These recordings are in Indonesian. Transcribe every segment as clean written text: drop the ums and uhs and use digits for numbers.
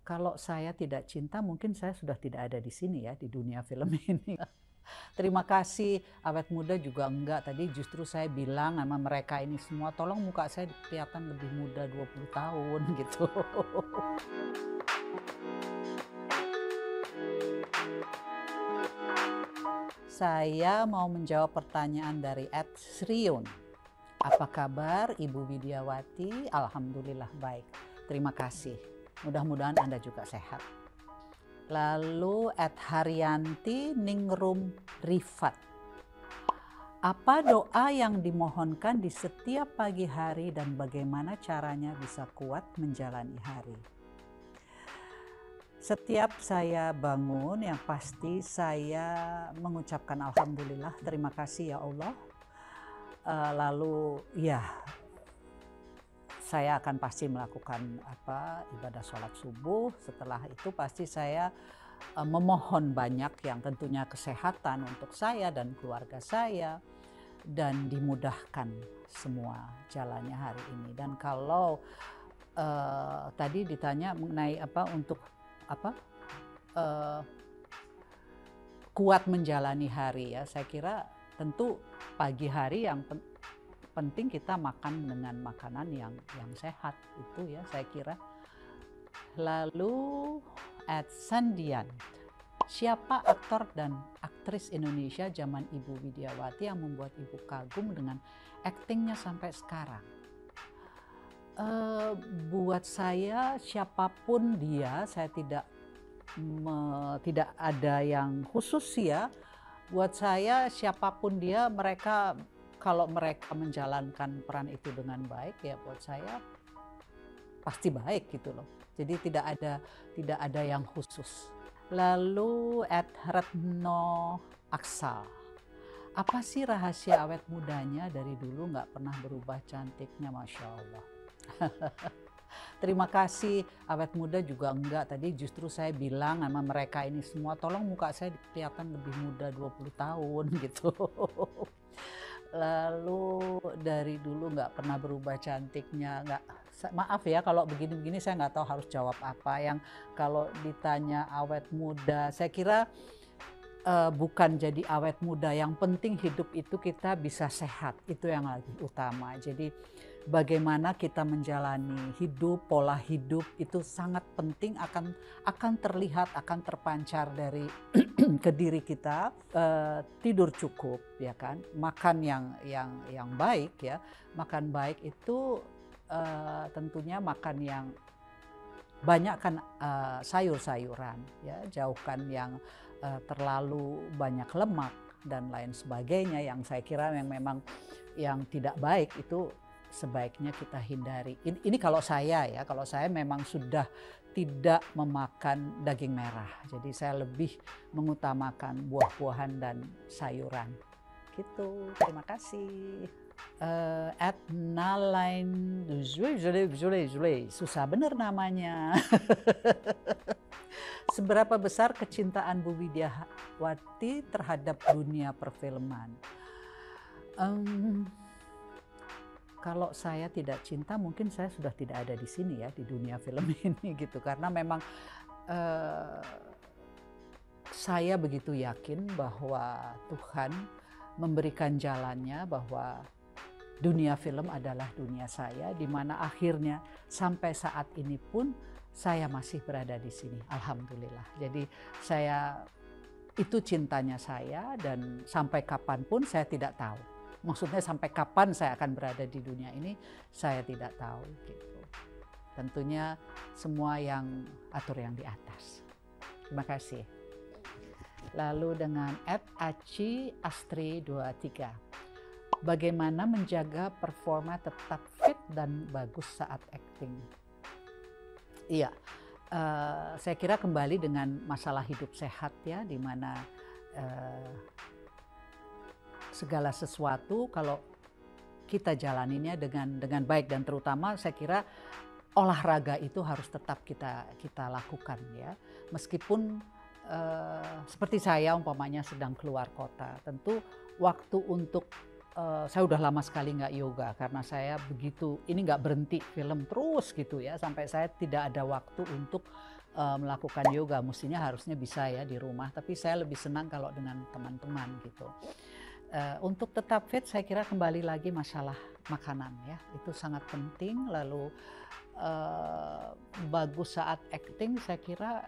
Kalau saya tidak cinta, mungkin saya sudah tidak ada di sini ya, di dunia film ini. Terima kasih, awet muda juga enggak. Tadi justru saya bilang sama mereka ini semua, tolong muka saya kelihatan lebih muda 20 tahun gitu. Saya mau menjawab pertanyaan dari Ed Sriun. Apa kabar Ibu Widiawati? Alhamdulillah baik. Terima kasih. Mudah-mudahan Anda juga sehat. Lalu Ed Haryanti Ningrum Rifat. Apa doa yang dimohonkan di setiap pagi hari dan bagaimana caranya bisa kuat menjalani hari? Setiap saya bangun, yang pasti saya mengucapkan Alhamdulillah, terima kasih ya Allah. Lalu ya, saya akan pasti melakukan ibadah sholat subuh. Setelah itu pasti saya memohon banyak yang tentunya kesehatan untuk saya dan keluarga saya, dan dimudahkan semua jalannya hari ini. Dan kalau tadi ditanya mengenai kuat menjalani hari ya, saya kira tentu pagi hari yang penting kita makan dengan makanan yang sehat, itu ya saya kira. Lalu Ed Sandian, siapa aktor dan aktris Indonesia zaman Ibu Widiawati yang membuat Ibu kagum dengan aktingnya sampai sekarang? Buat saya siapapun dia, saya tidak ada yang khusus ya. Buat saya siapapun dia, mereka kalau mereka menjalankan peran itu dengan baik ya buat saya pasti baik gitu loh. Jadi tidak ada yang khusus. Lalu Ed Retno Aksal, apa sih rahasia awet mudanya dari dulu nggak pernah berubah cantiknya, Masya Allah. Terima kasih, awet muda juga enggak. Tadi justru saya bilang sama mereka ini semua, tolong muka saya kelihatan lebih muda 20 tahun gitu. Lalu dari dulu nggak pernah berubah cantiknya, maaf ya kalau begini-begini saya nggak tahu harus jawab apa. Yang kalau ditanya awet muda, saya kira bukan jadi awet muda, yang penting hidup itu kita bisa sehat, itu yang lebih utama. Jadi bagaimana kita menjalani hidup, pola hidup itu sangat penting, akan terlihat, akan terpancar dari ke diri kita. Tidur cukup ya kan, makan yang baik ya. Makan baik itu tentunya makan yang banyakkan sayur-sayuran ya, jauhkan yang terlalu banyak lemak dan lain sebagainya yang saya kira yang memang yang tidak baik itu sebaiknya kita hindari. Ini kalau saya ya, kalau saya memang sudah tidak memakan daging merah, jadi saya lebih mengutamakan buah-buahan dan sayuran gitu. Terima kasih. Nalain susah bener namanya. Seberapa besar kecintaan Bu Widiawati terhadap dunia perfilman? Kalau saya tidak cinta, mungkin saya sudah tidak ada di sini ya, di dunia film ini gitu. Karena memang saya begitu yakin bahwa Tuhan memberikan jalannya, bahwa dunia film adalah dunia saya, di mana akhirnya sampai saat ini pun saya masih berada di sini, alhamdulillah. Jadi itu cintanya saya, dan sampai kapanpun saya tidak tahu. Maksudnya sampai kapan saya akan berada di dunia ini, saya tidak tahu gitu. Tentunya semua yang atur yang di atas. Terima kasih. Lalu dengan @aci Astri 23. Bagaimana menjaga performa tetap fit dan bagus saat acting? Iya, saya kira kembali dengan masalah hidup sehat ya, di mana segala sesuatu kalau kita jalaninnya dengan baik, dan terutama saya kira olahraga itu harus tetap kita lakukan ya. Meskipun seperti saya umpamanya sedang keluar kota, tentu waktu untuk saya udah lama sekali nggak yoga karena saya begitu ini nggak berhenti film terus gitu ya, sampai saya tidak ada waktu untuk melakukan yoga, mestinya harusnya bisa ya di rumah, tapi saya lebih senang kalau dengan teman-teman gitu. Untuk tetap fit saya kira kembali lagi masalah makanan ya, itu sangat penting. Lalu bagus saat acting saya kira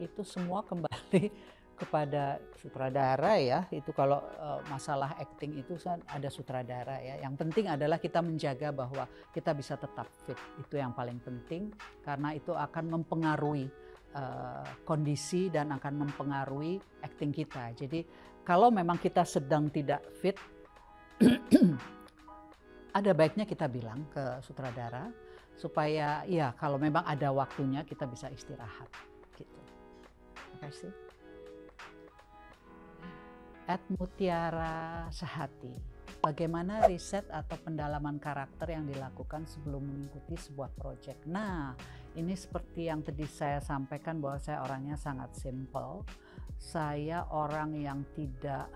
itu semua kembali kepada sutradara ya. Itu kalau masalah acting itu ada sutradara ya. Yang penting adalah kita menjaga bahwa kita bisa tetap fit, itu yang paling penting, karena itu akan mempengaruhi kondisi dan akan mempengaruhi acting kita. Jadi kalau memang kita sedang tidak fit ada baiknya kita bilang ke sutradara supaya ya kalau memang ada waktunya kita bisa istirahat gitu. Terima kasih. Mutiara Sehati, bagaimana riset atau pendalaman karakter yang dilakukan sebelum mengikuti sebuah proyek? Nah, ini seperti yang tadi saya sampaikan bahwa saya orangnya sangat simple. Saya orang yang tidak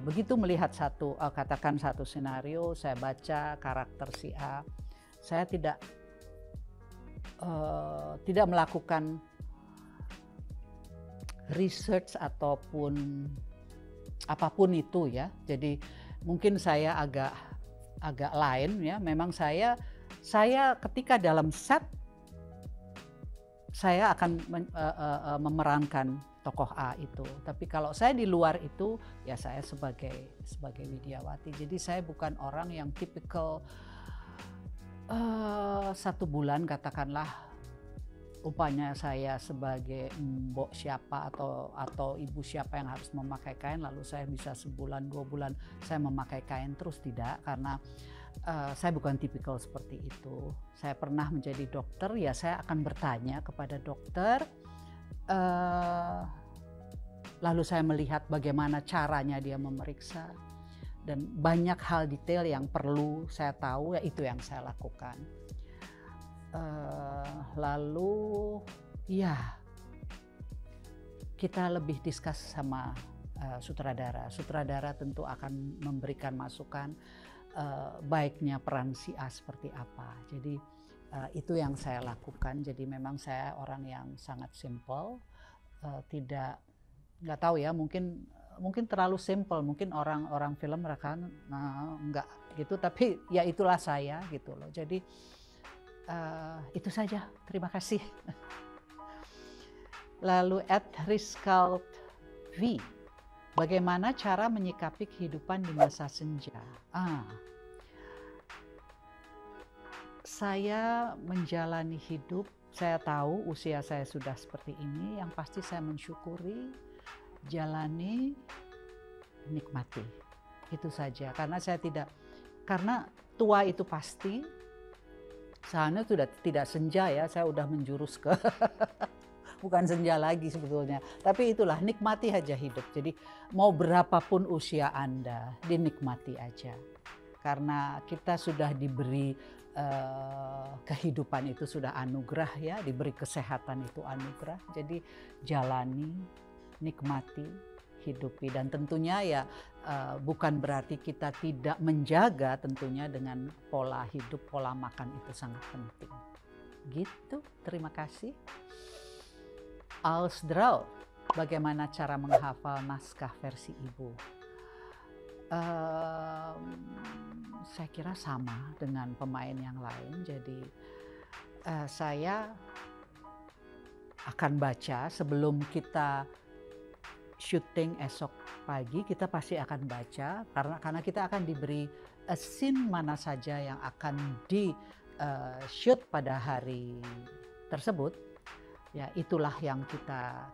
begitu melihat katakan satu senario, saya baca karakter si A, saya tidak melakukan research ataupun apapun itu ya. Jadi mungkin saya agak lain ya. Memang saya ketika dalam set saya akan memerankan tokoh A itu. Tapi kalau saya di luar itu ya saya sebagai Widyawati. Jadi saya bukan orang yang tipikal 1 bulan katakanlah upanya saya sebagai mbok siapa atau ibu siapa yang harus memakai kain, lalu saya bisa sebulan 2 bulan saya memakai kain terus, tidak, karena saya bukan tipikal seperti itu. Saya pernah menjadi dokter, ya saya akan bertanya kepada dokter, lalu saya melihat bagaimana caranya dia memeriksa, dan banyak hal detail yang perlu saya tahu, ya itu yang saya lakukan. Lalu ya kita lebih diskus sama sutradara tentu akan memberikan masukan baiknya peran si A seperti apa. Jadi itu yang saya lakukan. Jadi memang saya orang yang sangat simple, nggak tahu ya, mungkin terlalu simple, mungkin orang film mereka nggak gitu, tapi ya itulah saya gitu loh. Jadi itu saja, terima kasih. Lalu @Rizkalt V, bagaimana cara menyikapi kehidupan di masa senja? Saya menjalani hidup, saya tahu usia saya sudah seperti ini, yang pasti saya mensyukuri, jalani, nikmati. Itu saja, karena karena tua itu pasti. Soalnya sudah tidak senja ya, saya udah menjurus ke bukan senja lagi sebetulnya. Tapi itulah, nikmati aja hidup. Jadi mau berapapun usia Anda, dinikmati aja. Karena kita sudah diberi kehidupan itu sudah anugerah ya, diberi kesehatan itu anugerah. Jadi jalani, nikmati, hidupi, dan tentunya ya bukan berarti kita tidak menjaga, tentunya dengan pola hidup, pola makan itu sangat penting. Gitu, terima kasih. Alsdrau, bagaimana cara menghafal naskah versi ibu? Saya kira sama dengan pemain yang lain, jadi saya akan baca sebelum kita syuting esok pagi, kita pasti akan baca karena kita akan diberi scene mana saja yang akan di shoot pada hari tersebut. Ya itulah yang kita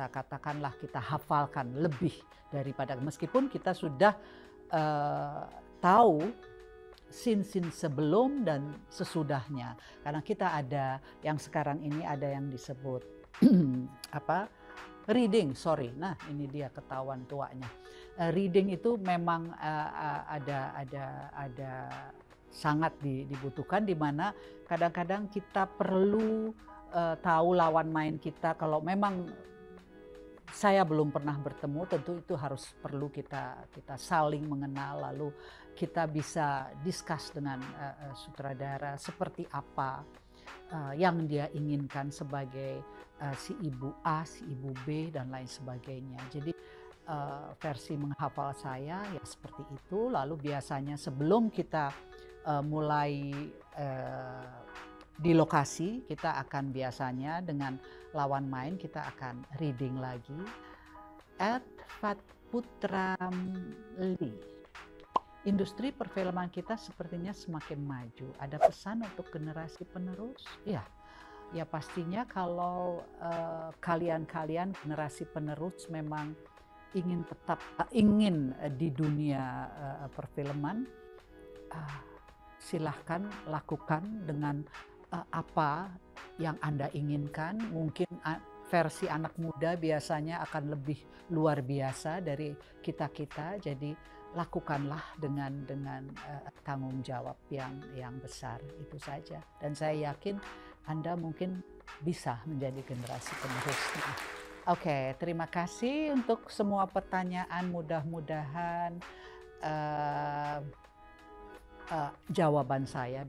katakanlah kita hafalkan lebih daripada, meskipun kita sudah tahu scene-scene sebelum dan sesudahnya, karena kita ada yang sekarang ini ada yang disebut reading, nah ini dia ketahuan tuanya. Reading itu memang ada sangat dibutuhkan, di mana kadang-kadang kita perlu tahu lawan main kita. Kalau memang saya belum pernah bertemu, tentu itu perlu kita saling mengenal, lalu kita bisa discuss dengan sutradara seperti apa yang dia inginkan sebagai si ibu A, si ibu B, dan lain sebagainya. Jadi versi menghafal saya ya seperti itu. Lalu biasanya sebelum kita mulai di lokasi, kita akan biasanya dengan lawan main kita akan reading lagi. Putra Lee. Industri perfilman kita sepertinya semakin maju. Ada pesan untuk generasi penerus? Ya pastinya kalau kalian generasi penerus memang ingin tetap di dunia perfilman, silahkan lakukan dengan apa yang Anda inginkan. Mungkin versi anak muda biasanya akan lebih luar biasa dari kita-kita, jadi lakukanlah dengan tanggung jawab yang besar, itu saja. Dan saya yakin Anda mungkin bisa menjadi generasi penerusnya. Oke, terima kasih untuk semua pertanyaan. Mudah-mudahan jawaban saya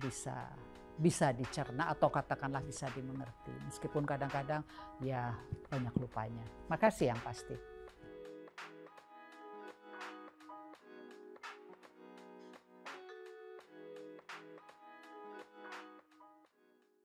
bisa dicerna atau katakanlah bisa dimengerti. Meskipun kadang-kadang ya banyak lupanya. Makasih yang pasti.